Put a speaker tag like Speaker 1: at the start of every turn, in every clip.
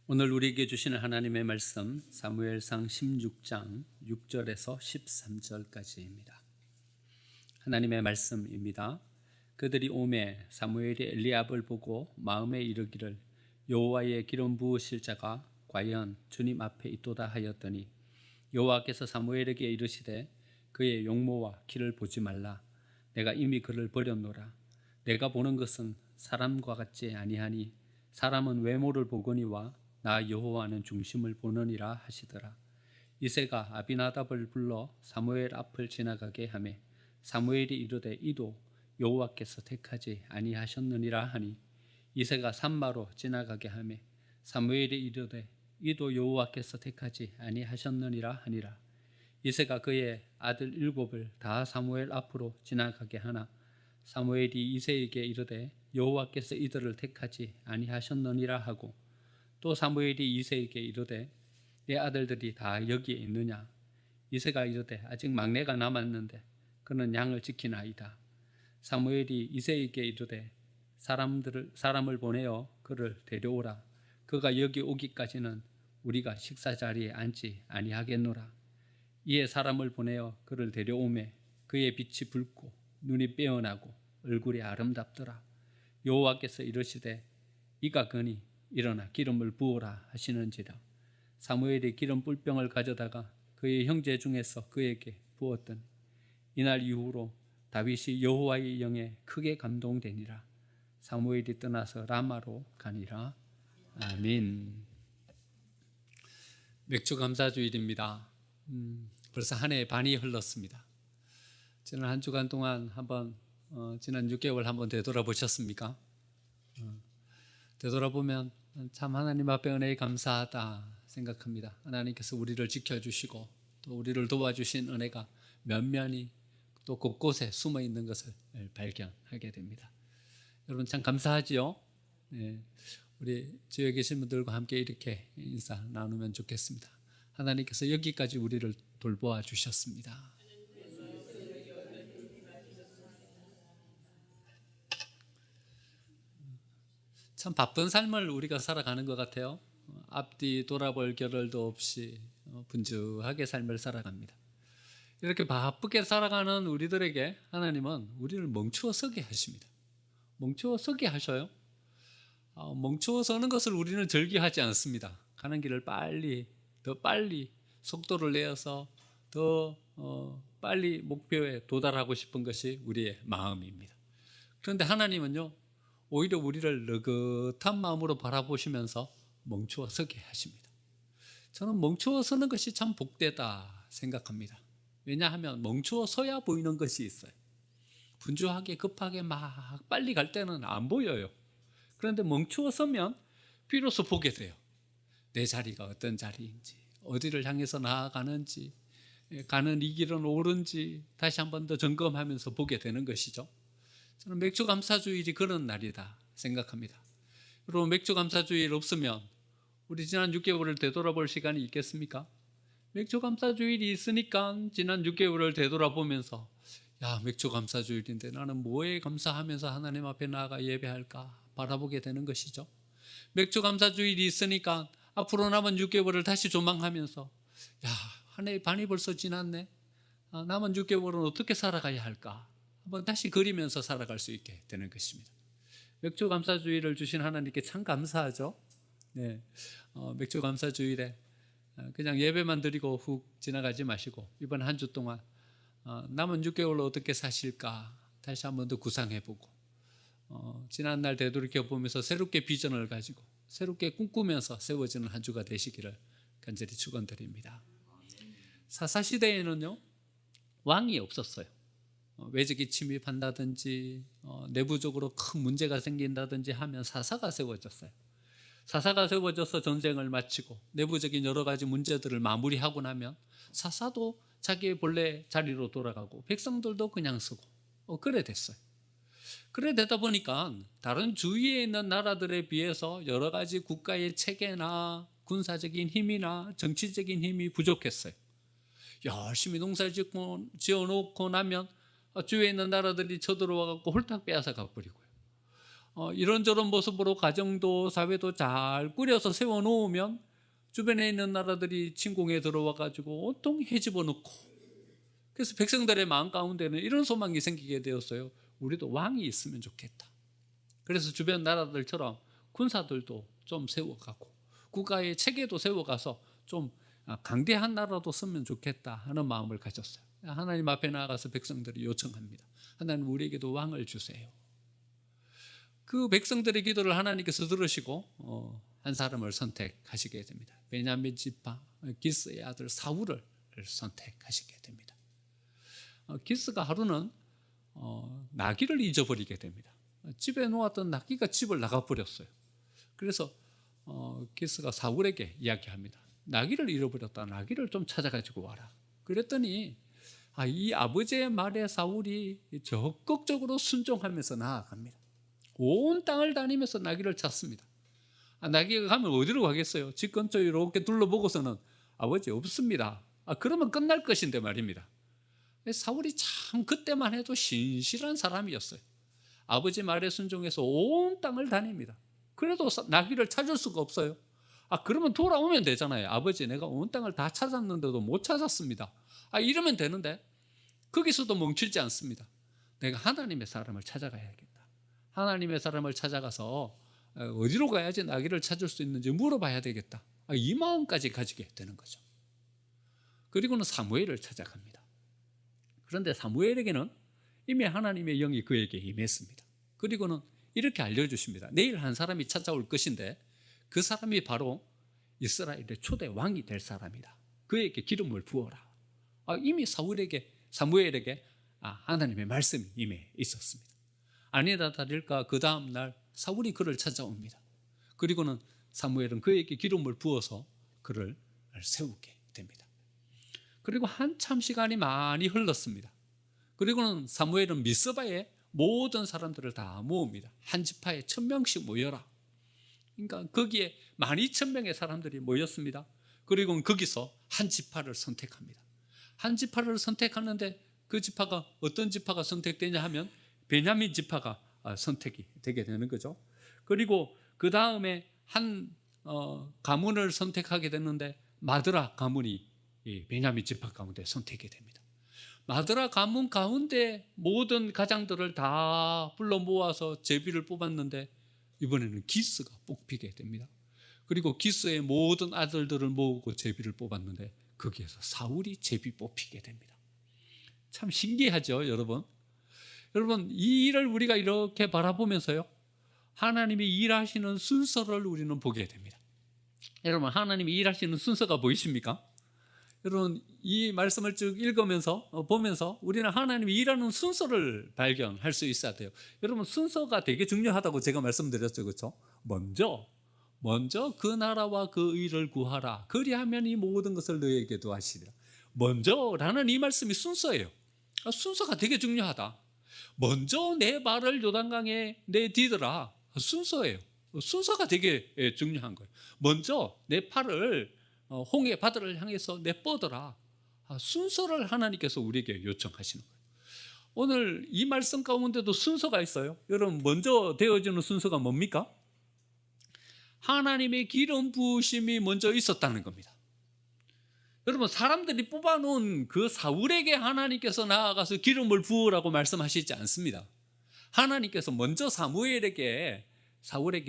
Speaker 1: 오늘 우리에게 주시는 하나님의 말씀 사무엘상 16장 6절에서 13절까지입니다. 하나님의 말씀입니다. 그들이 오매 사무엘이 엘리압을 보고 마음에 이르기를 여호와의 기름 부으실 자가 과연 주님 앞에 있도다 하였더니 여호와께서 사무엘에게 이르시되 그의 용모와 키를 보지 말라. 내가 이미 그를 버렸노라. 내가 보는 것은 사람과 같지 아니하니 사람은 외모를 보거니와 나 여호와는 중심을 보느니라 하시더라. 이새가 아비나답을 불러 사무엘 앞을 지나가게 하매 사무엘이 이르되 이도 여호와께서 택하지 아니하셨느니라 하니 이새가 산마로 지나가게 하매 사무엘이 이르되 이도 여호와께서 택하지 아니하셨느니라 하니라. 이새가 그의 아들 7을 다 사무엘 앞으로 지나가게 하나 사무엘이 이새에게 이르되 여호와께서 이들을 택하지 아니하셨느니라 하고 또 사무엘이 이새에게 이르되 내 아들들이 다 여기에 있느냐. 이새가 이르되 아직 막내가 남았는데 그는 양을 지키나이다. 사무엘이 이새에게 이르되 사람을 보내어 그를 데려오라. 그가 여기 오기까지는 우리가 식사 자리에 앉지 아니하겠노라. 이에 사람을 보내어 그를 데려오매 그의 빛이 붉고 눈이 빼어나고 얼굴이 아름답더라. 여호와께서 이르시되 이가 그니 일어나 기름을 부으라 하시는지라. 사무엘이 기름 뿔병을 가져다가 그의 형제 중에서 그에게 부었더니 이날 이후로 다윗이 여호와의 영에 크게 감동되니라. 사무엘이 떠나서 라마로 가니라. 아멘. 맥주 감사주일입니다. 벌써 한 해 반이 흘렀습니다. 지난 한 주간 동안 한번 지난 6개월 한번 되돌아보셨습니까? 되돌아보면 참 하나님 앞에 은혜에 감사하다 생각합니다. 하나님께서 우리를 지켜주시고 또 우리를 도와주신 은혜가 면면히 또 곳곳에 숨어 있는 것을 발견하게 됩니다. 여러분 참 감사하지요? 네, 우리 주위에 계신 분들과 함께 이렇게 인사 나누면 좋겠습니다. 하나님께서 여기까지 우리를 돌보아 주셨습니다. 참 바쁜 삶을 우리가 살아가는 것 같아요. 앞뒤 돌아볼 겨를도 없이 분주하게 삶을 살아갑니다. 이렇게 바쁘게 살아가는 우리들에게 하나님은 우리를 멈추어 서게 하십니다. 멈추어 서게 하셔요. 멈추어 서는 것을 우리는 즐겨하지 않습니다. 가는 길을 더 빨리 속도를 내어서 더 빨리 목표에 도달하고 싶은 것이 우리의 마음입니다. 그런데 하나님은요, 오히려 우리를 느긋한 마음으로 바라보시면서 멈추어 서게 하십니다. 저는 멈추어 서는 것이 참 복되다 생각합니다. 왜냐하면 멈추어 서야 보이는 것이 있어요. 분주하게 급하게 막 빨리 갈 때는 안 보여요. 그런데 멈추어 서면 비로소 보게 돼요. 내 자리가 어떤 자리인지, 어디를 향해서 나아가는지, 가는 이 길은 옳은지 다시 한 번 더 점검하면서 보게 되는 것이죠. 저는 맥주 감사주일이 그런 날이다 생각합니다. 여러분 맥주 감사주일 없으면 우리 지난 6개월을 되돌아볼 시간이 있겠습니까? 맥주 감사주일이 있으니까 지난 6개월을 되돌아보면서 야, 맥주 감사주일인데 나는 뭐에 감사하면서 하나님 앞에 나아가 예배할까 바라보게 되는 것이죠. 맥주 감사주일이 있으니까 앞으로 남은 6개월을 다시 조망하면서 야, 한 해 반이 벌써 지났네. 남은 6개월은 어떻게 살아가야 할까 한번 다시 그리면서 살아갈 수 있게 되는 것입니다. 맥주 감사주일을 주신 하나님께 참 감사하죠. 네, 맥주 감사주일에 그냥 예배만 드리고 훅 지나가지 마시고 이번 한 주 동안 남은 6개월로 어떻게 사실까 다시 한 번 더 구상해보고 지난날 되돌이켜보면서 새롭게 비전을 가지고 새롭게 꿈꾸면서 세워지는 한 주가 되시기를 간절히 축원드립니다. 사사시대에는요 왕이 없었어요. 외적이 침입한다든지 내부적으로 큰 문제가 생긴다든지 하면 사사가 세워졌어요. 사사가 세워져서 전쟁을 마치고 내부적인 여러 가지 문제들을 마무리하고 나면 사사도 자기의 본래 자리로 돌아가고 백성들도 그냥 서고 그래 됐어요. 그래 되다 보니까 다른 주위에 있는 나라들에 비해서 여러 가지 국가의 체계나 군사적인 힘이나 정치적인 힘이 부족했어요. 열심히 농사를 지어놓고 나면 주위에 있는 나라들이 쳐들어와서 홀딱 빼앗아 가버리고요. 이런저런 모습으로 가정도 사회도 잘 꾸려서 세워놓으면 주변에 있는 나라들이 침공에 들어와 가지고 온통 헤집어 놓고, 그래서 백성들의 마음 가운데는 이런 소망이 생기게 되었어요. 우리도 왕이 있으면 좋겠다. 그래서 주변 나라들처럼 군사들도 좀 세워가고 국가의 체계도 세워가서 좀 강대한 나라도 쓰면 좋겠다 하는 마음을 가졌어요. 하나님 앞에 나아가서 백성들이 요청합니다. 하나님, 우리에게도 왕을 주세요. 그 백성들의 기도를 하나님께서 들으시고 한 사람을 선택하시게 됩니다. 베냐민 지파 기스의 아들 사울을 선택하시게 됩니다. 기스가 하루는 나귀를 잊어버리게 됩니다. 집에 놓았던 나귀가 집을 나가버렸어요. 그래서 기스가 사울에게 이야기합니다. 나귀를 잃어버렸다. 나귀를 좀 찾아가지고 와라. 그랬더니 이 아버지의 말에 사울이 적극적으로 순종하면서 나아갑니다. 온 땅을 다니면서 나귀를 찾습니다. 나귀가 가면 어디로 가겠어요? 집 근처 이렇게 둘러보고서는 아버지 없습니다. 그러면 끝날 것인데 말입니다. 사울이 참 그때만 해도 신실한 사람이었어요. 아버지 말에 순종해서 온 땅을 다닙니다. 그래도 나귀를 찾을 수가 없어요. 그러면 돌아오면 되잖아요. 아버지, 내가 온 땅을 다 찾았는데도 못 찾았습니다. 이러면 되는데 거기서도 멈추지 않습니다. 내가 하나님의 사람을 찾아가야겠다. 하나님의 사람을 찾아가서 어디로 가야지 나귀를 찾을 수 있는지 물어봐야 되겠다. 이 마음까지 가지게 되는 거죠. 그리고는 사무엘을 찾아갑니다. 그런데 사무엘에게는 이미 하나님의 영이 그에게 임했습니다. 그리고는 이렇게 알려주십니다. 내일 한 사람이 찾아올 것인데 그 사람이 바로 이스라엘의 초대 왕이 될 사람이다. 그에게 기름을 부어라. 이미 사무엘에게 하나님의 말씀이 임해 있었습니다. 아니다 다를까 그 다음 날 사울이 그를 찾아옵니다. 그리고는 사무엘은 그에게 기름을 부어서 그를 세우게 됩니다. 그리고 한참 시간이 많이 흘렀습니다. 그리고는 사무엘은 미스바에 모든 사람들을 다 모읍니다. 한 지파에 1000명씩 모여라. 그러니까 거기에 12,000명의 사람들이 모였습니다. 그리고 거기서 한 지파를 선택합니다. 한 지파를 선택하는데 그 지파가 어떤 지파가 선택되냐 하면 베냐민 지파가 선택이 되게 되는 거죠. 그리고 그 다음에 한 가문을 선택하게 됐는데 마드라 가문이 베냐민 지파 가운데 선택이 됩니다. 마드라 가문 가운데 모든 가장들을 다 불러 모아서 제비를 뽑았는데 이번에는 기스가 뽑히게 됩니다. 그리고 기스의 모든 아들들을 모으고 제비를 뽑았는데 거기에서 사울이 제비 뽑히게 됩니다. 참 신기하죠, 여러분? 여러분, 이 일을 우리가 이렇게 바라보면서요, 하나님이 일하시는 순서를 우리는 보게 됩니다. 여러분, 하나님이 일하시는 순서가 보이십니까? 여러분, 이 말씀을 쭉 읽으면서 보면서 우리는 하나님이 일하는 순서를 발견할 수 있어야 돼요. 여러분, 순서가 되게 중요하다고 제가 말씀드렸죠, 그렇죠? 먼저 그 나라와 그 의를 구하라. 그리하면 이 모든 것을 너희에게도 하시리라. 먼저라는 이 말씀이 순서예요. 순서가 되게 중요하다. 먼저 내 발을 요단강에 내디뎌라. 순서예요. 순서가 되게 중요한 거예요. 먼저 내 팔을 홍해 바다를 향해서 내뻗어라. 순서를 하나님께서 우리에게 요청하시는 거예요. 오늘 이 말씀 가운데도 순서가 있어요. 여러분, 먼저 되어지는 순서가 뭡니까? 하나님의 기름 부으심이 먼저 있었다는 겁니다. 여러분, 사람들이 뽑아놓은 그 사울에게 하나님께서 나아가서 기름을 부으라고 말씀하시지 않습니다. 하나님께서 먼저 사울에게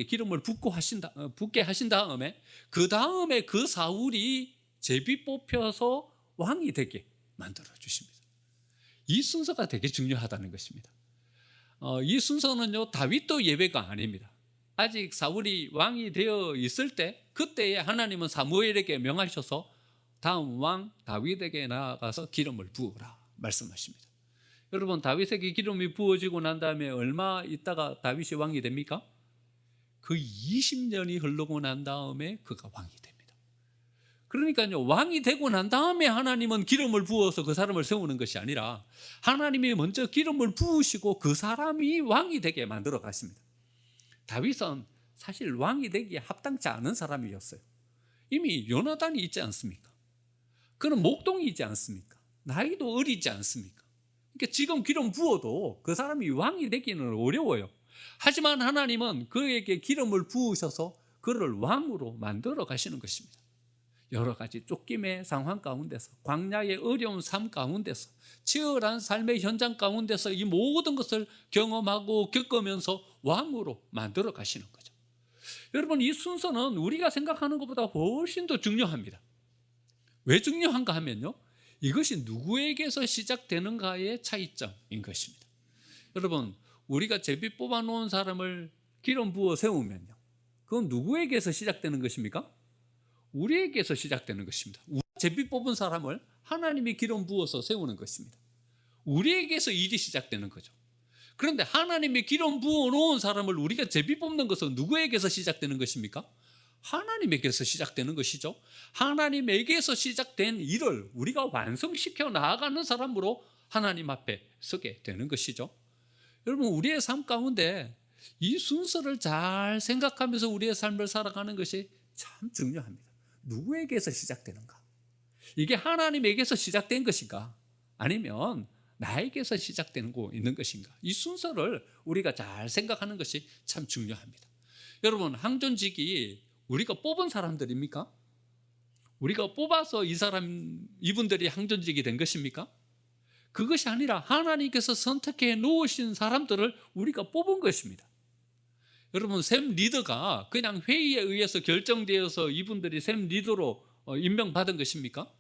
Speaker 1: 기름을 붓게 하신 다음에 그 다음에 그 사울이 제비 뽑혀서 왕이 되게 만들어 주십니다. 이 순서가 되게 중요하다는 것입니다. 이 순서는요, 다윗도 예외가 아닙니다. 아직 사울이 왕이 되어 있을 때 그때에 하나님은 사무엘에게 명하셔서 다음 왕 다윗에게 나아가서 기름을 부으라 말씀하십니다. 여러분, 다윗에게 기름이 부어지고 난 다음에 얼마 있다가 다윗이 왕이 됩니까? 그 20년이 흐르고 난 다음에 그가 왕이 됩니다. 그러니까요, 왕이 되고 난 다음에 하나님은 기름을 부어서 그 사람을 세우는 것이 아니라 하나님이 먼저 기름을 부으시고 그 사람이 왕이 되게 만들어 가십니다. 다윗은 사실 왕이 되기에 합당치 않은 사람이었어요. 이미 요나단이 있지 않습니까? 그는 목동이지 않습니까? 나이도 어리지 않습니까? 그러니까 지금 기름 부어도 그 사람이 왕이 되기는 어려워요. 하지만 하나님은 그에게 기름을 부으셔서 그를 왕으로 만들어 가시는 것입니다. 여러 가지 쫓김의 상황 가운데서, 광야의 어려운 삶 가운데서, 치열한 삶의 현장 가운데서 이 모든 것을 경험하고 겪으면서 왕으로 만들어 가시는 거죠. 여러분, 이 순서는 우리가 생각하는 것보다 훨씬 더 중요합니다. 왜 중요한가 하면요, 이것이 누구에게서 시작되는가의 차이점인 것입니다. 여러분, 우리가 제비 뽑아 놓은 사람을 기름 부어 세우면요, 그건 누구에게서 시작되는 것입니까? 우리에게서 시작되는 것입니다. 제비 뽑은 사람을 하나님이 기름 부어서 세우는 것입니다. 우리에게서 일이 시작되는 거죠. 그런데 하나님이 기름 부어 놓은 사람을 우리가 제비 뽑는 것은 누구에게서 시작되는 것입니까? 하나님에게서 시작되는 것이죠. 하나님에게서 시작된 일을 우리가 완성시켜 나아가는 사람으로 하나님 앞에 서게 되는 것이죠. 여러분, 우리의 삶 가운데 이 순서를 잘 생각하면서 우리의 삶을 살아가는 것이 참 중요합니다. 누구에게서 시작되는가? 이게 하나님에게서 시작된 것인가? 아니면 나에게서 시작되는 거 있는 것인가? 이 순서를 우리가 잘 생각하는 것이 참 중요합니다. 여러분, 항존직이 우리가 뽑은 사람들입니까? 우리가 뽑아서 이분들이 항존직이 된 것입니까? 그것이 아니라 하나님께서 선택해 놓으신 사람들을 우리가 뽑은 것입니다. 여러분, 샘 리더가 그냥 회의에 의해서 결정되어서 이분들이 샘 리더로 임명받은 것입니까?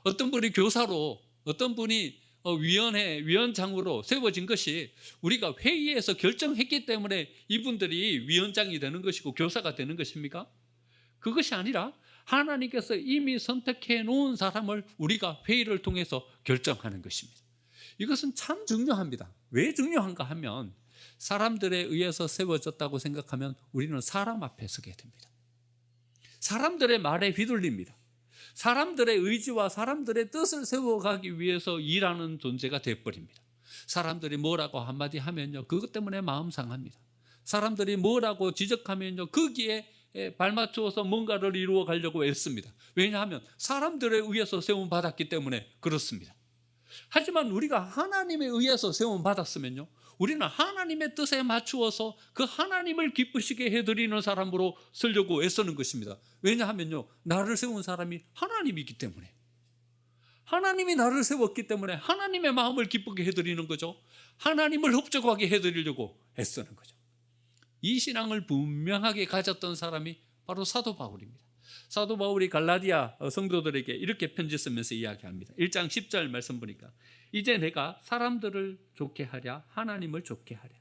Speaker 1: 어떤 분이 교사로, 어떤 분이 위원장으로 세워진 것이 우리가 회의에서 결정했기 때문에 이분들이 위원장이 되는 것이고 교사가 되는 것입니까? 그것이 아니라 하나님께서 이미 선택해 놓은 사람을 우리가 회의를 통해서 결정하는 것입니다. 이것은 참 중요합니다. 왜 중요한가 하면 사람들에 의해서 세워졌다고 생각하면 우리는 사람 앞에 서게 됩니다. 사람들의 말에 휘둘립니다. 사람들의 의지와 사람들의 뜻을 세워가기 위해서 일하는 존재가 되어버립니다. 사람들이 뭐라고 한마디 하면요, 그것 때문에 마음 상합니다. 사람들이 뭐라고 지적하면요, 거기에 발맞추어서 뭔가를 이루어 가려고 애씁니다. 왜냐하면 사람들에 의해서 세움받았기 때문에 그렇습니다. 하지만 우리가 하나님에 의해서 세움받았으면요, 우리는 하나님의 뜻에 맞추어서 그 하나님을 기쁘시게 해드리는 사람으로 쓰려고 애쓰는 것입니다. 왜냐하면요, 나를 세운 사람이 하나님이기 때문에, 하나님이 나를 세웠기 때문에 하나님의 마음을 기쁘게 해드리는 거죠. 하나님을 흡족하게 해드리려고 애쓰는 거죠. 이 신앙을 분명하게 가졌던 사람이 바로 사도 바울입니다. 사도 바울이 갈라디아 성도들에게 이렇게 편지 쓰면서 이야기합니다. 1장 10절 말씀 보니까, 이제 내가 사람들을 좋게 하랴 하나님을 좋게 하랴,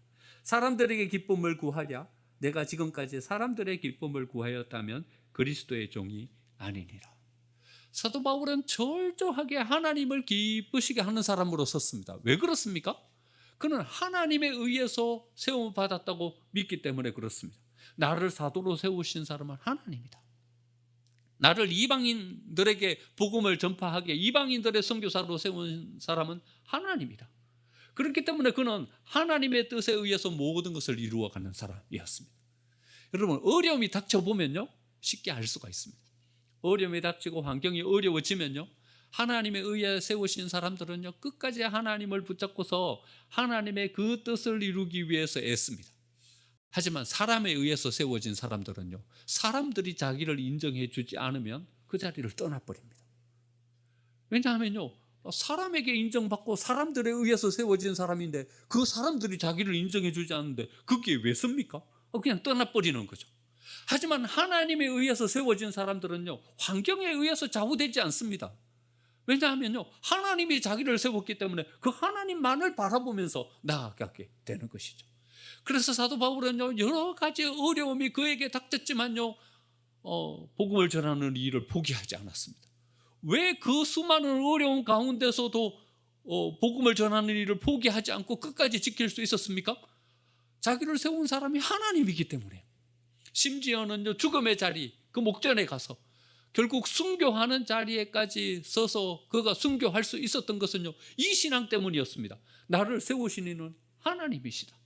Speaker 1: 사람들에게 기쁨을 구하랴 내가 지금까지 사람들의 기쁨을 구하였다면 그리스도의 종이 아니니라. 사도 바울은 철저하게 하나님을 기쁘시게 하는 사람으로 섰습니다. 왜 그렇습니까? 그는 하나님에 의해서 세움받았다고 믿기 때문에 그렇습니다. 나를 사도로 세우신 사람은 하나님이다. 나를 이방인들에게 복음을 전파하게 이방인들의 선교사로 세운 사람은 하나님이다. 그렇기 때문에 그는 하나님의 뜻에 의해서 모든 것을 이루어가는 사람이었습니다. 여러분, 어려움이 닥쳐보면요, 쉽게 알 수가 있습니다. 어려움이 닥치고 환경이 어려워지면요, 하나님에 의해 세우신 사람들은요, 끝까지 하나님을 붙잡고서 하나님의 그 뜻을 이루기 위해서 애씁니다. 하지만 사람에 의해서 세워진 사람들은요, 사람들이 자기를 인정해 주지 않으면 그 자리를 떠나버립니다. 왜냐하면요, 사람에게 인정받고 사람들에 의해서 세워진 사람인데 그 사람들이 자기를 인정해 주지 않는데 그게 왜 씁니까? 그냥 떠나버리는 거죠. 하지만 하나님에 의해서 세워진 사람들은요, 환경에 의해서 좌우되지 않습니다. 왜냐하면요, 하나님이 자기를 세웠기 때문에 그 하나님만을 바라보면서 나아가게 되는 것이죠. 그래서 사도 바울은요, 여러 가지 어려움이 그에게 닥쳤지만요, 복음을 전하는 일을 포기하지 않았습니다. 왜 그 수많은 어려움 가운데서도 복음을 전하는 일을 포기하지 않고 끝까지 지킬 수 있었습니까? 자기를 세운 사람이 하나님이기 때문에. 심지어는요, 죽음의 자리, 그 목전에 가서 결국 순교하는 자리에까지 서서 그가 순교할 수 있었던 것은요, 이 신앙 때문이었습니다. 나를 세우신 이는 하나님이시다.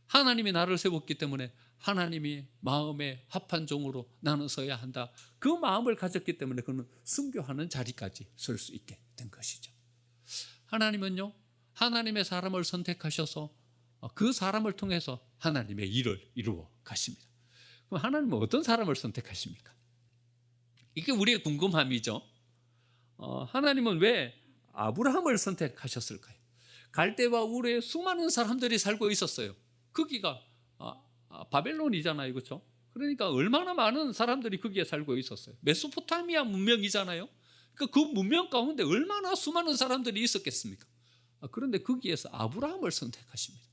Speaker 1: 하나님이 나를 세웠기 때문에 하나님이 마음에 합한 종으로 나는 서야 한다. 그 마음을 가졌기 때문에 그는 순교하는 자리까지 설 수 있게 된 것이죠. 하나님은요, 하나님의 사람을 선택하셔서 그 사람을 통해서 하나님의 일을 이루어 가십니다. 그럼 하나님은 어떤 사람을 선택하십니까? 이게 우리의 궁금함이죠. 하나님은 왜 아브라함을 선택하셨을까요? 갈대와 우르에 수많은 사람들이 살고 있었어요. 거기가 바벨론이잖아요, 그렇죠? 그러니까 얼마나 많은 사람들이 거기에 살고 있었어요. 메소포타미아 문명이잖아요. 그 문명 가운데 얼마나 수많은 사람들이 있었겠습니까? 그런데 거기에서 아브라함을 선택하십니다.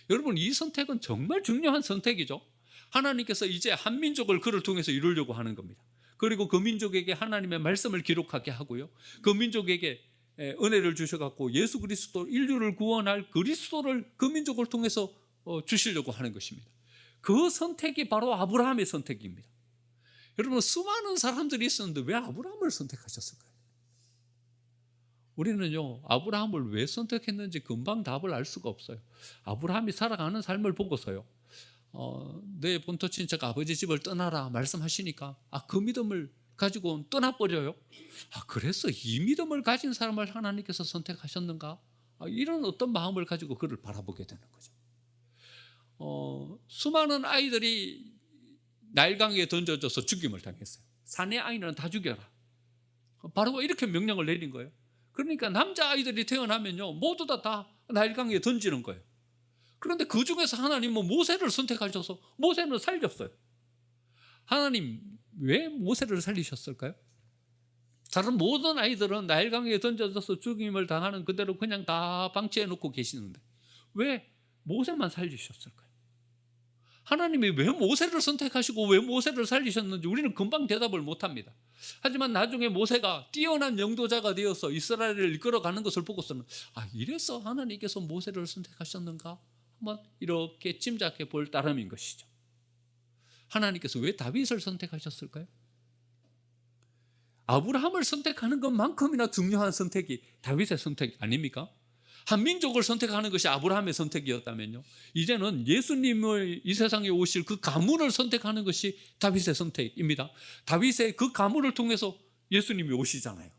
Speaker 1: 여러분, 이 선택은 정말 중요한 선택이죠. 하나님께서 이제 한 민족을 그를 통해서 이루려고 하는 겁니다. 그리고 그 민족에게 하나님의 말씀을 기록하게 하고요, 그 민족에게 은혜를 주셔갖고 예수 그리스도, 인류를 구원할 그리스도를 그 민족을 통해서 주시려고 하는 것입니다. 그 선택이 바로 아브라함의 선택입니다. 여러분, 수많은 사람들이 있었는데 왜 아브라함을 선택하셨을까요? 우리는요, 아브라함을 왜 선택했는지 금방 답을 알 수가 없어요. 아브라함이 살아가는 삶을 보고서요, 내 본토 친척 아버지 집을 떠나라 말씀하시니까 그 믿음을 가지고 떠나버려요. 그래서 이 믿음을 가진 사람을 하나님께서 선택하셨는가? 이런 어떤 마음을 가지고 그를 바라보게 되는 거죠. 수많은 아이들이 나일강에 던져져서 죽임을 당했어요. 사내 아이는 다 죽여라. 바로 이렇게 명령을 내린 거예요. 그러니까 남자아이들이 태어나면요, 모두 다 나일강에 던지는 거예요. 그런데 그 중에서 하나님은 모세를 선택하셔서 모세는 살렸어요. 하나님 왜 모세를 살리셨을까요? 다른 모든 아이들은 나일강에 던져져서 죽임을 당하는 그대로 그냥 다 방치해 놓고 계시는데 왜 모세만 살리셨을까요? 하나님이 왜 모세를 선택하시고 왜 모세를 살리셨는지 우리는 금방 대답을 못합니다. 하지만 나중에 모세가 뛰어난 영도자가 되어서 이스라엘을 이끌어가는 것을 보고서는 이래서 하나님께서 모세를 선택하셨는가? 한번 이렇게 짐작해 볼 따름인 것이죠. 하나님께서 왜 다윗을 선택하셨을까요? 아브라함을 선택하는 것만큼이나 중요한 선택이 다윗의 선택 아닙니까? 한 민족을 선택하는 것이 아브라함의 선택이었다면요, 이제는 예수님을 이 세상에 오실 그 가문을 선택하는 것이 다윗의 선택입니다. 다윗의 그 가문을 통해서 예수님이 오시잖아요.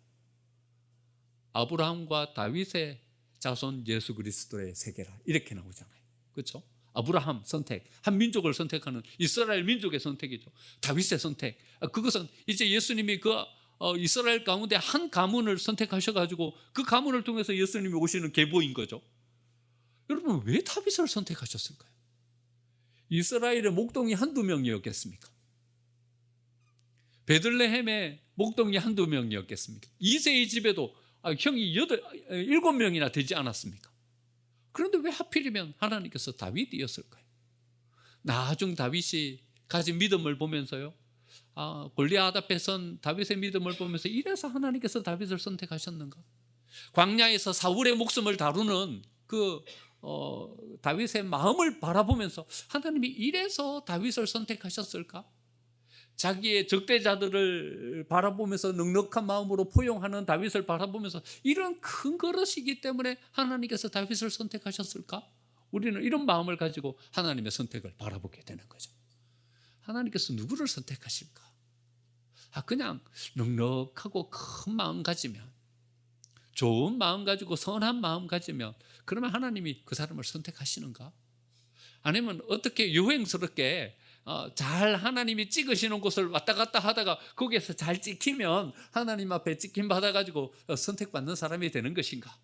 Speaker 1: 아브라함과 다윗의 자손 예수 그리스도의 세계라 이렇게 나오잖아요. 그렇죠? 아브라함 선택, 한 민족을 선택하는 이스라엘 민족의 선택이죠. 다윗의 선택, 그것은 이제 예수님이 이스라엘 가운데 한 가문을 선택하셔가지고 그 가문을 통해서 예수님이 오시는 계보인 거죠. 여러분, 왜 다윗을 선택하셨을까요? 이스라엘의 목동이 한두 명이었겠습니까? 베들레헴의 목동이 한두 명이었겠습니까? 이새의 집에도 형이 7명이나 되지 않았습니까? 그런데 왜 하필이면 하나님께서 다윗이었을까요? 나중 다윗이 가진 믿음을 보면서요, 골리앗 앞에 선 다윗의 믿음을 보면서 이래서 하나님께서 다윗을 선택하셨는가? 광야에서 사울의 목숨을 다루는 다윗의 마음을 바라보면서 하나님이 이래서 다윗을 선택하셨을까? 자기의 적대자들을 바라보면서 넉넉한 마음으로 포용하는 다윗을 바라보면서 이런 큰 그릇이기 때문에 하나님께서 다윗을 선택하셨을까? 우리는 이런 마음을 가지고 하나님의 선택을 바라보게 되는 거죠. 하나님께서 누구를 선택하실까? 그냥 넉넉하고 큰 마음 가지면, 좋은 마음 가지고 선한 마음 가지면 그러면 하나님이 그 사람을 선택하시는가? 아니면 어떻게 유행스럽게 잘 하나님이 찍으시는 곳을 왔다 갔다 하다가 거기에서 잘 찍히면 하나님 앞에 찍힘 받아가지고 선택받는 사람이 되는 것인가?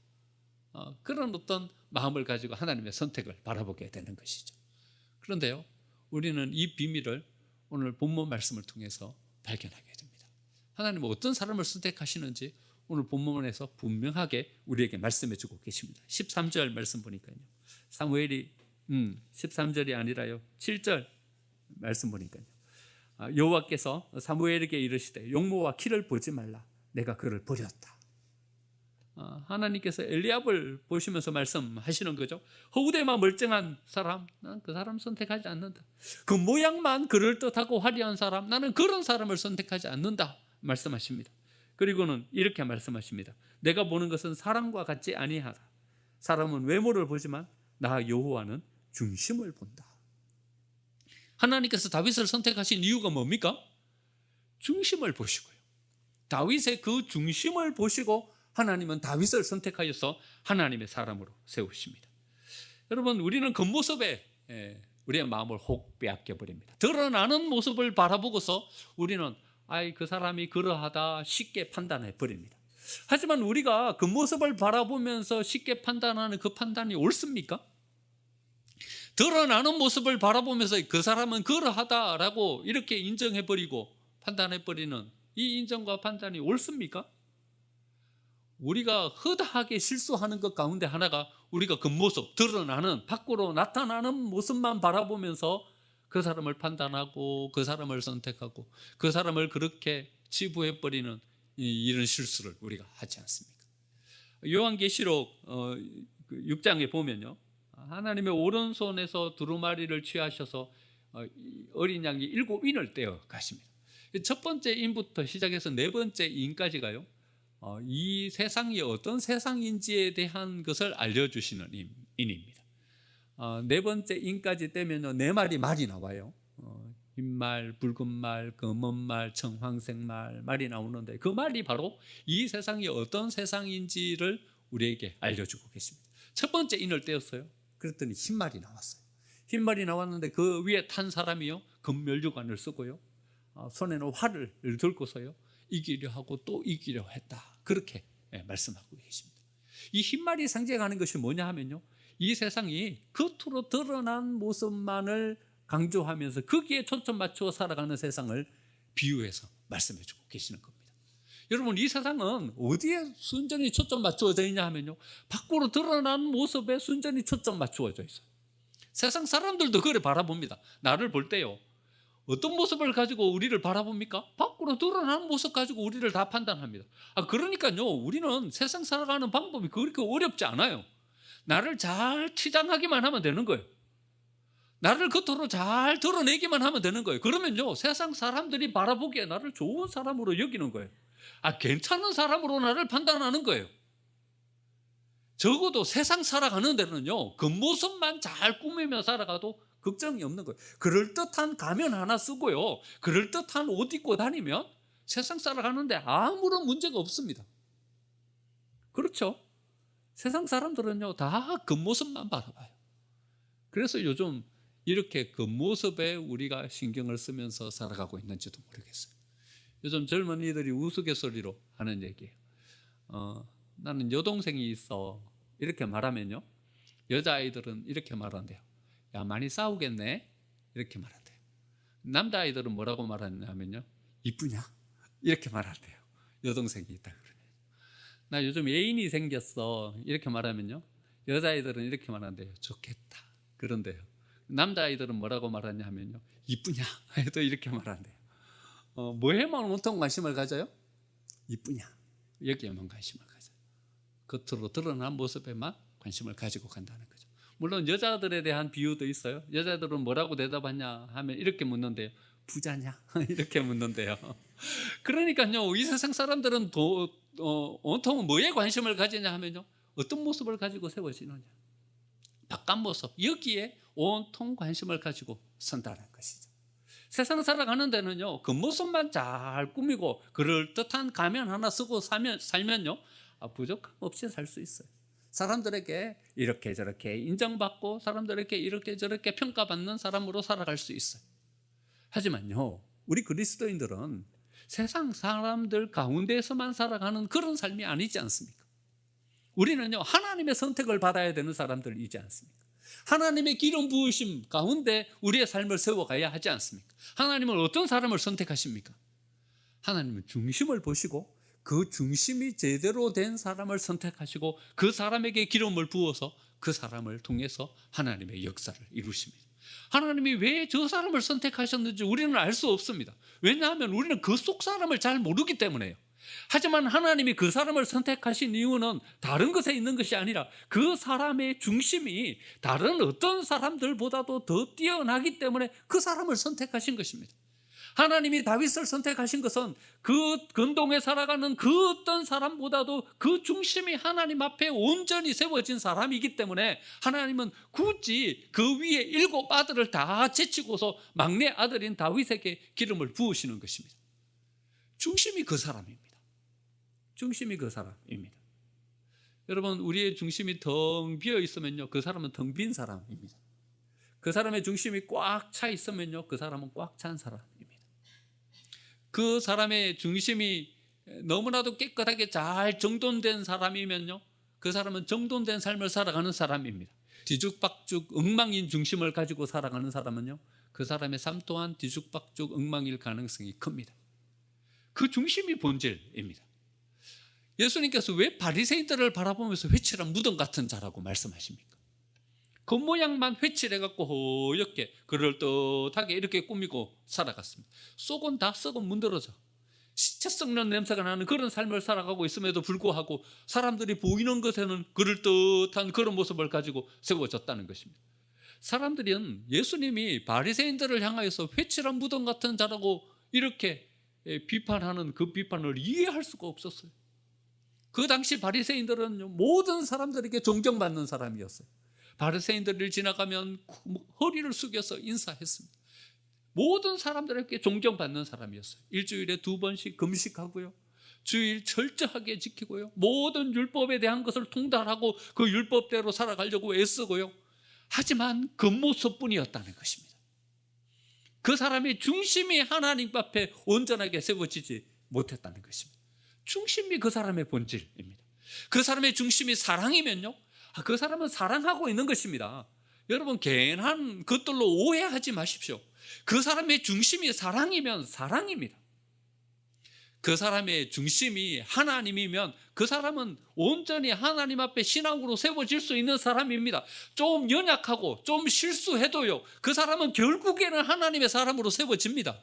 Speaker 1: 그런 어떤 마음을 가지고 하나님의 선택을 바라보게 되는 것이죠. 그런데요, 우리는 이 비밀을 오늘 본문 말씀을 통해서 발견하게 됩니다. 하나님은 어떤 사람을 선택하시는지 오늘 본문에서 분명하게 우리에게 말씀해 주고 계십니다. 13절 말씀 보니까요, 사무엘이 13절이 아니라요 7절 말씀 보니까요, 여호와께서 사무엘에게 이르시되 용모와 키를 보지 말라, 내가 그를 버렸다. 하나님께서 엘리압을 보시면서 말씀하시는 거죠. 허우대만 멀쩡한 사람, 나는 그 사람 선택하지 않는다. 그 모양만 그럴듯하고 화려한 사람, 나는 그런 사람을 선택하지 않는다 말씀하십니다. 그리고는 이렇게 말씀하십니다. 내가 보는 것은 사람과 같지 아니하라. 사람은 외모를 보지만 나 여호와는 중심을 본다. 하나님께서 다윗을 선택하신 이유가 뭡니까? 중심을 보시고요, 다윗의 그 중심을 보시고 하나님은 다윗을 선택하여서 하나님의 사람으로 세우십니다. 여러분, 우리는 겉모습에 우리의 마음을 혹 빼앗겨 버립니다. 드러나는 모습을 바라보고서 우리는 그 사람이 그러하다 쉽게 판단해 버립니다. 하지만 우리가 겉모습을 바라보면서 쉽게 판단하는 그 판단이 옳습니까? 드러나는 모습을 바라보면서 그 사람은 그러하다라고 이렇게 인정해 버리고 판단해 버리는 이 인정과 판단이 옳습니까? 우리가 허다하게 실수하는 것 가운데 하나가 우리가 겉모습, 드러나는 밖으로 나타나는 모습만 바라보면서 그 사람을 판단하고 그 사람을 선택하고 그 사람을 그렇게 치부해 버리는 이런 실수를 우리가 하지 않습니까? 요한계시록 6장에 보면요, 하나님의 오른손에서 두루마리를 취하셔서 어린 양이 7인을 떼어 가십니다. 첫 번째 인부터 시작해서 네 번째 인까지가요, 이 세상이 어떤 세상인지에 대한 것을 알려주시는 인입니다. 네 번째 인까지 떼면요, 네 마리 말이 나와요. 흰말, 붉은 말, 검은 말, 청황색 말이 나오는데 그 말이 바로 이 세상이 어떤 세상인지를 우리에게 알려주고 계십니다. 첫 번째 인을 떼었어요. 그랬더니 흰말이 나왔어요. 흰말이 나왔는데 그 위에 탄 사람이요, 금면류관을 쓰고요, 손에는 활을 들고서요, 이기려 하고 또 이기려 했다, 그렇게 말씀하고 계십니다. 이 흰말이 상징하는 것이 뭐냐 하면요, 이 세상이 겉으로 드러난 모습만을 강조하면서 거기에 초점 맞추어 살아가는 세상을 비유해서 말씀해 주고 계시는 겁니다. 여러분, 이 세상은 어디에 순전히 초점 맞추어져 있냐 하면요, 밖으로 드러난 모습에 순전히 초점 맞추어져 있어요. 세상 사람들도 그래 바라봅니다. 나를 볼 때요, 어떤 모습을 가지고 우리를 바라봅니까? 밖으로 드러나는 모습 가지고 우리를 다 판단합니다. 그러니까요, 우리는 세상 살아가는 방법이 그렇게 어렵지 않아요. 나를 잘 치장하기만 하면 되는 거예요. 나를 겉으로 잘 드러내기만 하면 되는 거예요. 그러면요, 세상 사람들이 바라보기에 나를 좋은 사람으로 여기는 거예요. 괜찮은 사람으로 나를 판단하는 거예요. 적어도 세상 살아가는 데는요, 겉모습만 잘 꾸미며 살아가도 걱정이 없는 거예요. 그럴듯한 가면 하나 쓰고요, 그럴듯한 옷 입고 다니면 세상 살아가는데 아무런 문제가 없습니다. 그렇죠? 세상 사람들은요, 다 겉모습만 바라봐요. 그래서 요즘 이렇게 겉모습에 우리가 신경을 쓰면서 살아가고 있는지도 모르겠어요. 요즘 젊은이들이 우스갯소리로 하는 얘기예요. 나는 여동생이 있어, 이렇게 말하면요, 여자아이들은 이렇게 말한대요. 야, 많이 싸우겠네, 이렇게 말한대요. 남자아이들은 뭐라고 말하냐면요, 이쁘냐, 이렇게 말한대요. 여동생이 있다 그러면. 나 요즘 애인이 생겼어, 이렇게 말하면요, 여자아이들은 이렇게 말한대요. 좋겠다, 그런데요, 남자아이들은 뭐라고 말하냐 하면요, 이쁘냐 해도 이렇게 말한대요. 뭐에만 온통 관심을 가져요? 이쁘냐, 여기에만 관심을 가져요. 겉으로 드러난 모습에만 관심을 가지고 간다는 거죠. 물론 여자들에 대한 비유도 있어요. 여자들은 뭐라고 대답하냐 하면 이렇게 묻는데요, 부자냐 이렇게 묻는데요. 그러니까요, 이 세상 사람들은 온통 뭐에 관심을 가지냐 하면요, 어떤 모습을 가지고 세워지느냐, 바깥 모습, 여기에 온통 관심을 가지고 선다는 것이죠. 세상 살아가는 데는요, 겉모습만 잘 꾸미고 그럴듯한 가면 하나 쓰고 살면요, 부족함 없이 살 수 있어요. 사람들에게 이렇게 저렇게 인정받고 사람들에게 이렇게 저렇게 평가받는 사람으로 살아갈 수 있어요. 하지만요, 우리 그리스도인들은 세상 사람들 가운데서만 살아가는 그런 삶이 아니지 않습니까? 우리는요, 하나님의 선택을 받아야 되는 사람들이지 않습니까? 하나님의 기름 부으심 가운데 우리의 삶을 세워가야 하지 않습니까? 하나님은 어떤 사람을 선택하십니까? 하나님은 중심을 보시고 그 중심이 제대로 된 사람을 선택하시고 그 사람에게 기름을 부어서 그 사람을 통해서 하나님의 역사를 이루십니다. 하나님이 왜 저 사람을 선택하셨는지 우리는 알 수 없습니다. 왜냐하면 우리는 그 속 사람을 잘 모르기 때문에요. 하지만 하나님이 그 사람을 선택하신 이유는 다른 것에 있는 것이 아니라 그 사람의 중심이 다른 어떤 사람들보다도 더 뛰어나기 때문에 그 사람을 선택하신 것입니다. 하나님이 다윗을 선택하신 것은 그 근동에 살아가는 그 어떤 사람보다도 그 중심이 하나님 앞에 온전히 세워진 사람이기 때문에 하나님은 굳이 그 위에 7 아들을 다 제치고서 막내 아들인 다윗에게 기름을 부으시는 것입니다. 중심이 그 사람입니다. 중심이 그 사람입니다. 여러분, 우리의 중심이 텅 비어 있으면요, 그 사람은 텅 빈 사람입니다. 그 사람의 중심이 꽉 차 있으면요, 그 사람은 꽉 찬 사람입니다. 그 사람의 중심이 너무나도 깨끗하게 잘 정돈된 사람이면요, 그 사람은 정돈된 삶을 살아가는 사람입니다. 뒤죽박죽 엉망인 중심을 가지고 살아가는 사람은요, 그 사람의 삶 또한 뒤죽박죽 엉망일 가능성이 큽니다. 그 중심이 본질입니다. 예수님께서 왜 바리새인들을 바라보면서 회칠한 무덤 같은 자라고 말씀하십니까? 겉모양만 회칠해갖고 허옇게 그럴듯하게 이렇게 꾸미고 살아갔습니다. 속은 다 썩은 문드러져 시체 썩는 냄새가 나는 그런 삶을 살아가고 있음에도 불구하고 사람들이 보이는 것에는 그럴듯한 그런 모습을 가지고 세워졌다는 것입니다. 사람들은 예수님이 바리새인들을 향하여서 회칠한 무덤 같은 자라고 이렇게 비판하는 그 비판을 이해할 수가 없었어요. 그 당시 바리새인들은 모든 사람들에게 존경받는 사람이었어요. 바리새인들을 지나가면 허리를 숙여서 인사했습니다. 모든 사람들에게 존경받는 사람이었어요. 일주일에 2번씩 금식하고요, 주일 철저하게 지키고요, 모든 율법에 대한 것을 통달하고 그 율법대로 살아가려고 애쓰고요. 하지만 겉모습뿐이었다는 것입니다. 그 사람의 중심이 하나님 앞에 온전하게 세워지지 못했다는 것입니다. 중심이 그 사람의 본질입니다. 그 사람의 중심이 사랑이면요, 그 사람은 사랑하고 있는 것입니다. 여러분, 괜한 것들로 오해하지 마십시오. 그 사람의 중심이 사랑이면 사랑입니다. 그 사람의 중심이 하나님이면 그 사람은 온전히 하나님 앞에 신앙으로 세워질 수 있는 사람입니다. 좀 연약하고 좀 실수해도요, 그 사람은 결국에는 하나님의 사람으로 세워집니다.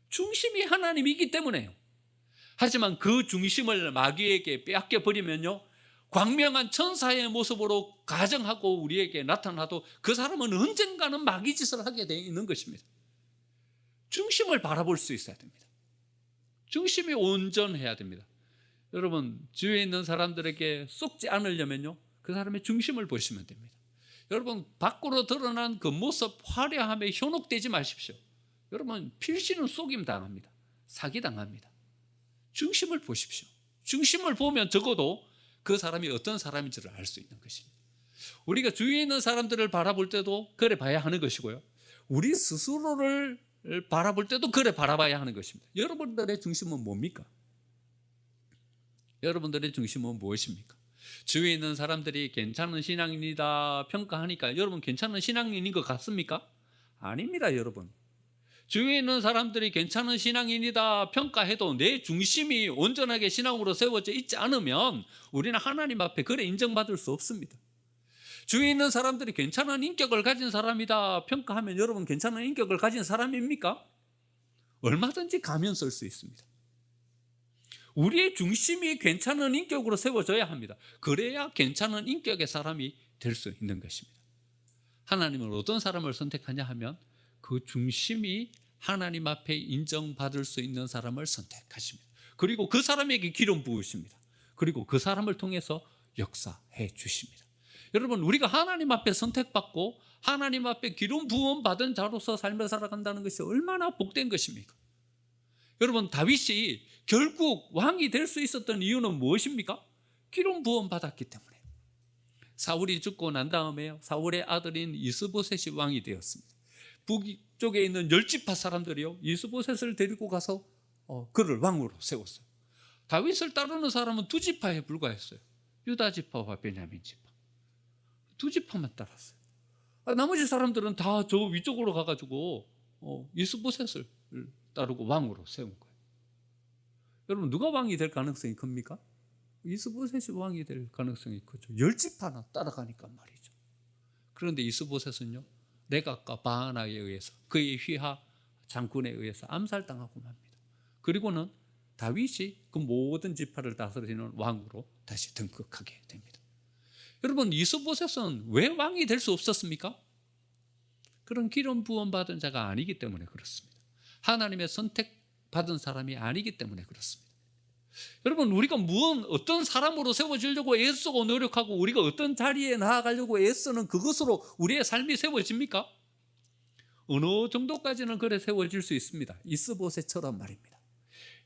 Speaker 1: 중심이 하나님이기 때문에요. 하지만 그 중심을 마귀에게 빼앗겨버리면요, 광명한 천사의 모습으로 가정하고 우리에게 나타나도 그 사람은 언젠가는 마귀 짓을 하게 되어 있는 것입니다. 중심을 바라볼 수 있어야 됩니다. 중심이 온전해야 됩니다. 여러분, 주위에 있는 사람들에게 속지 않으려면요, 그 사람의 중심을 보시면 됩니다. 여러분, 밖으로 드러난 그 모습 화려함에 현혹되지 마십시오. 여러분, 필시는 속임 당합니다. 사기 당합니다. 중심을 보십시오. 중심을 보면 적어도 그 사람이 어떤 사람인지를 알 수 있는 것입니다. 우리가 주위에 있는 사람들을 바라볼 때도 그래 봐야 하는 것이고요, 우리 스스로를 바라볼 때도 그래 바라봐야 하는 것입니다. 여러분들의 중심은 뭡니까? 여러분들의 중심은 무엇입니까? 주위에 있는 사람들이 괜찮은 신앙인이다 평가하니까 여러분 괜찮은 신앙인인 것 같습니까? 아닙니다, 여러분. 주위에 있는 사람들이 괜찮은 신앙인이다 평가해도 내 중심이 온전하게 신앙으로 세워져 있지 않으면 우리는 하나님 앞에 그래 인정받을 수 없습니다. 주위에 있는 사람들이 괜찮은 인격을 가진 사람이다 평가하면 여러분 괜찮은 인격을 가진 사람입니까? 얼마든지 가면 쓸 수 있습니다. 우리의 중심이 괜찮은 인격으로 세워져야 합니다. 그래야 괜찮은 인격의 사람이 될 수 있는 것입니다. 하나님은 어떤 사람을 선택하냐 하면 그 중심이 하나님 앞에 인정받을 수 있는 사람을 선택하십니다. 그리고 그 사람에게 기름 부으십니다. 그리고 그 사람을 통해서 역사해 주십니다. 여러분, 우리가 하나님 앞에 선택받고 하나님 앞에 기름 부음 받은 자로서 삶을 살아간다는 것이 얼마나 복된 것입니까? 여러분, 다윗이 결국 왕이 될 수 있었던 이유는 무엇입니까? 기름 부음 받았기 때문에. 사울이 죽고 난 다음에 사울의 아들인 이스보셋이 왕이 되었습니다. 북쪽에 있는 10지파 사람들이요, 이스보셋을 데리고 가서 그를 왕으로 세웠어요. 다윗을 따르는 사람은 2지파에 불과했어요. 유다지파와 베냐민지파 2지파만 따랐어요. 나머지 사람들은 다 저 위쪽으로 가가지고 이스보셋을 따르고 왕으로 세운 거예요. 여러분, 누가 왕이 될 가능성이 큽니까? 이스보셋이 왕이 될 가능성이 크죠. 10지파나 따라가니까 말이죠. 그런데 이스보셋은요, 내각과 바하나에 의해서 그의 휘하 장군에 의해서 암살당하고 맙니다. 그리고는 다윗이 그 모든 지파를 다스리는 왕으로 다시 등극하게 됩니다. 여러분, 이스보셋은 왜 왕이 될 수 없었습니까? 그런 기름 부음 받은 자가 아니기 때문에 그렇습니다. 하나님의 선택받은 사람이 아니기 때문에 그렇습니다. 여러분, 우리가 어떤 사람으로 세워지려고 애쓰고 노력하고 우리가 어떤 자리에 나아가려고 애쓰는 그것으로 우리의 삶이 세워집니까? 어느 정도까지는 그래 세워질 수 있습니다. 이스보셋처럼 말입니다.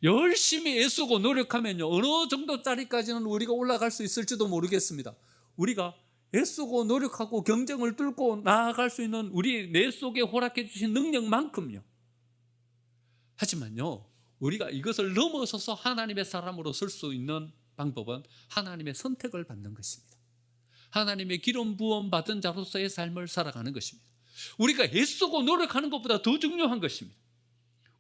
Speaker 1: 열심히 애쓰고 노력하면요, 어느 정도짜리까지는 우리가 올라갈 수 있을지도 모르겠습니다. 우리가 애쓰고 노력하고 경쟁을 뚫고 나아갈 수 있는 우리 내 속에 허락해 주신 능력만큼요. 하지만요, 우리가 이것을 넘어서서 하나님의 사람으로 설 수 있는 방법은 하나님의 선택을 받는 것입니다. 하나님의 기름 부음 받은 자로서의 삶을 살아가는 것입니다. 우리가 애쓰고 노력하는 것보다 더 중요한 것입니다.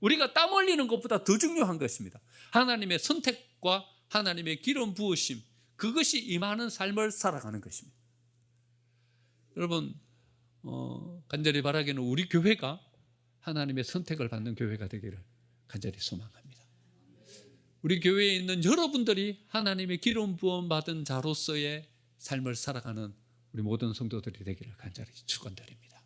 Speaker 1: 우리가 땀 흘리는 것보다 더 중요한 것입니다. 하나님의 선택과 하나님의 기름 부으심, 그것이 임하는 삶을 살아가는 것입니다. 여러분, 간절히 바라기는 우리 교회가 하나님의 선택을 받는 교회가 되기를 간절히 소망합니다. 우리 교회에 있는 여러분들이 하나님의 기름 부음 받은 자로서의 삶을 살아가는 우리 모든 성도들이 되기를 간절히 축원드립니다.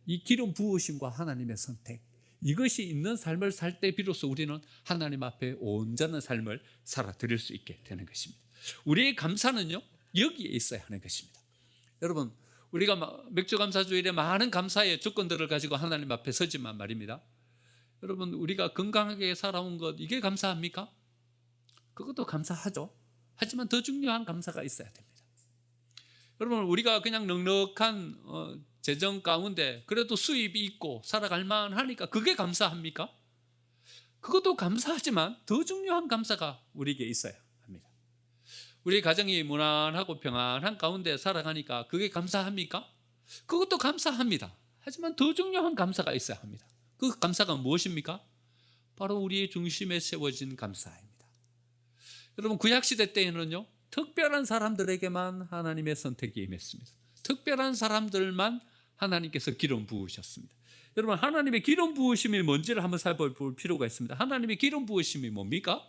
Speaker 1: 이 기름 부으심과 하나님의 선택, 이것이 있는 삶을 살 때 비로소 우리는 하나님 앞에 온전한 삶을 살아드릴 수 있게 되는 것입니다. 우리의 감사는요, 여기에 있어야 하는 것입니다. 여러분, 우리가 맥주감사주일에 많은 감사의 조건들을 가지고 하나님 앞에 서지만 말입니다. 여러분, 우리가 건강하게 살아온 것, 이게 감사합니까? 그것도 감사하죠. 하지만 더 중요한 감사가 있어야 됩니다. 여러분, 우리가 그냥 넉넉한 재정 가운데 그래도 수입이 있고 살아갈 만하니까 그게 감사합니까? 그것도 감사하지만 더 중요한 감사가 우리에게 있어야 합니다. 우리 가정이 무난하고 평안한 가운데 살아가니까 그게 감사합니까? 그것도 감사합니다. 하지만 더 중요한 감사가 있어야 합니다. 그 감사가 무엇입니까? 바로 우리의 중심에 세워진 감사입니다. 여러분, 구약시대 때에는요, 특별한 사람들에게만 하나님의 선택이 임했습니다. 특별한 사람들만 하나님께서 기름 부으셨습니다. 여러분, 하나님의 기름 부으심이 뭔지를 한번 살펴볼 필요가 있습니다. 하나님의 기름 부으심이 뭡니까?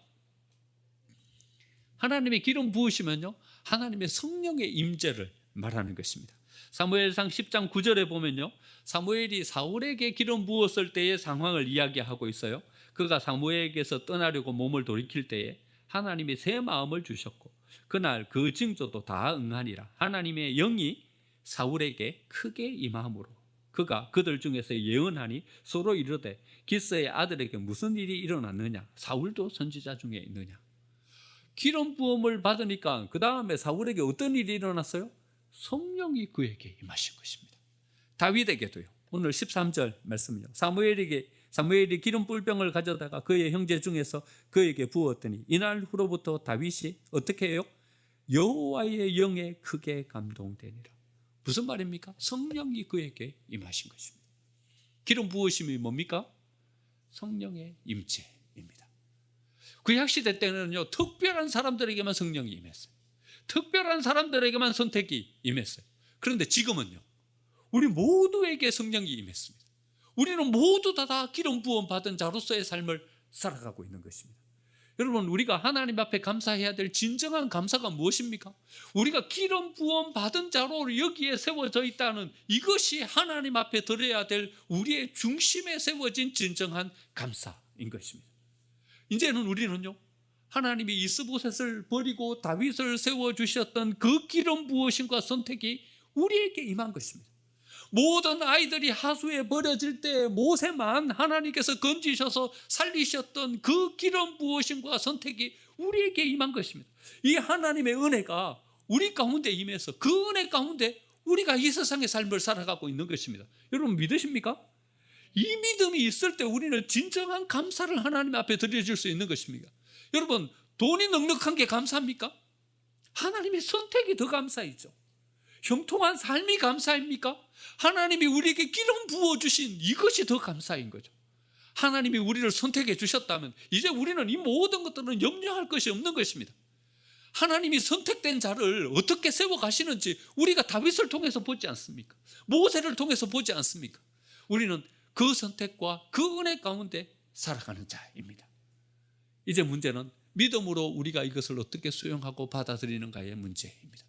Speaker 1: 하나님의 기름 부으시면요, 하나님의 성령의 임재를 말하는 것입니다. 사무엘상 10장 9절에 보면요, 사무엘이 사울에게 기름 부었을 때의 상황을 이야기하고 있어요. 그가 사무엘에게서 떠나려고 몸을 돌이킬 때에 하나님이 새 마음을 주셨고 그날 그 징조도 다 응하니라. 하나님의 영이 사울에게 크게 임함으로 그가 그들 중에서 예언하니 서로 이르되 기스의 아들에게 무슨 일이 일어났느냐? 사울도 선지자 중에 있느냐? 기름 부음을 받으니까 그 다음에 사울에게 어떤 일이 일어났어요? 성령이 그에게 임하신 것입니다. 다윗에게도요. 오늘 13절 말씀이요. 사무엘이 기름 뿔병을 가져다가 그의 형제 중에서 그에게 부었더니 이날 후로부터 다윗이 어떻게 해요? 여호와의 영에 크게 감동되니라. 무슨 말입니까? 성령이 그에게 임하신 것입니다. 기름 부으심이 뭡니까? 성령의 임재입니다. 구약시대 때는요, 특별한 사람들에게만 성령이 임했어요. 특별한 사람들에게만 선택이 임했어요. 그런데 지금은요, 우리 모두에게 성령이 임했습니다. 우리는 모두 다 기름 부음 받은 자로서의 삶을 살아가고 있는 것입니다. 여러분, 우리가 하나님 앞에 감사해야 될 진정한 감사가 무엇입니까? 우리가 기름 부음 받은 자로 여기에 세워져 있다는 이것이 하나님 앞에 드려야 될 우리의 중심에 세워진 진정한 감사인 것입니다. 이제는 우리는요, 하나님이 이스보셋을 버리고 다윗을 세워주셨던 그 기름 부으심과 선택이 우리에게 임한 것입니다. 모든 아이들이 하수에 버려질 때 모세만 하나님께서 건지셔서 살리셨던 그 기름 부으심과 선택이 우리에게 임한 것입니다. 이 하나님의 은혜가 우리 가운데 임해서 그 은혜 가운데 우리가 이 세상의 삶을 살아가고 있는 것입니다. 여러분, 믿으십니까? 이 믿음이 있을 때 우리는 진정한 감사를 하나님 앞에 드려줄 수 있는 것입니다. 여러분, 돈이 넉넉한 게 감사합니까? 하나님의 선택이 더 감사이죠. 형통한 삶이 감사입니까? 하나님이 우리에게 기름 부어주신 이것이 더 감사인 거죠. 하나님이 우리를 선택해 주셨다면 이제 우리는 이 모든 것들은 염려할 것이 없는 것입니다. 하나님이 선택된 자를 어떻게 세워가시는지 우리가 다윗을 통해서 보지 않습니까? 모세를 통해서 보지 않습니까? 우리는 그 선택과 그 은혜 가운데 살아가는 자입니다. 이제 문제는 믿음으로 우리가 이것을 어떻게 수용하고 받아들이는가의 문제입니다.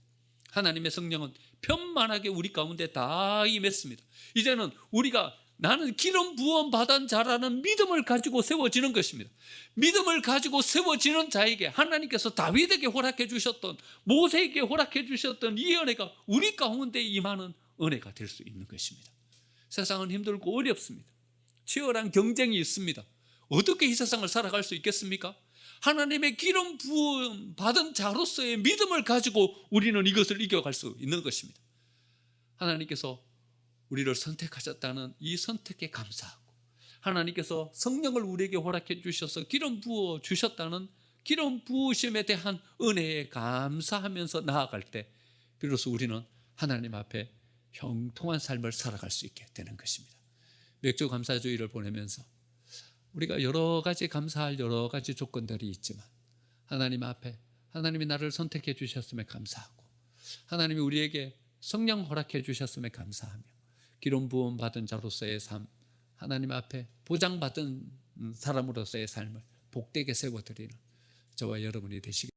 Speaker 1: 하나님의 성령은 편만하게 우리 가운데 다 임했습니다. 이제는 우리가 나는 기름 부음 받은 자라는 믿음을 가지고 세워지는 것입니다. 믿음을 가지고 세워지는 자에게 하나님께서 다윗에게 허락해 주셨던, 모세에게 허락해 주셨던 이 은혜가 우리 가운데 임하는 은혜가 될 수 있는 것입니다. 세상은 힘들고 어렵습니다. 치열한 경쟁이 있습니다. 어떻게 이 세상을 살아갈 수 있겠습니까? 하나님의 기름 부음 받은 자로서의 믿음을 가지고 우리는 이것을 이겨갈 수 있는 것입니다. 하나님께서 우리를 선택하셨다는 이 선택에 감사하고, 하나님께서 성령을 우리에게 허락해 주셔서 기름 부어 주셨다는 기름 부으심에 대한 은혜에 감사하면서 나아갈 때 비로소 우리는 하나님 앞에 형통한 삶을 살아갈 수 있게 되는 것입니다. 맥주 감사주의를 보내면서 우리가 여러 가지 감사할 여러 가지 조건들이 있지만 하나님 앞에 하나님이 나를 선택해 주셨음에 감사하고, 하나님이 우리에게 성령 허락해 주셨음에 감사하며, 기름 부음 받은 자로서의 삶, 하나님 앞에 보장받은 사람으로서의 삶을 복되게 세워드리는 저와 여러분이 되시기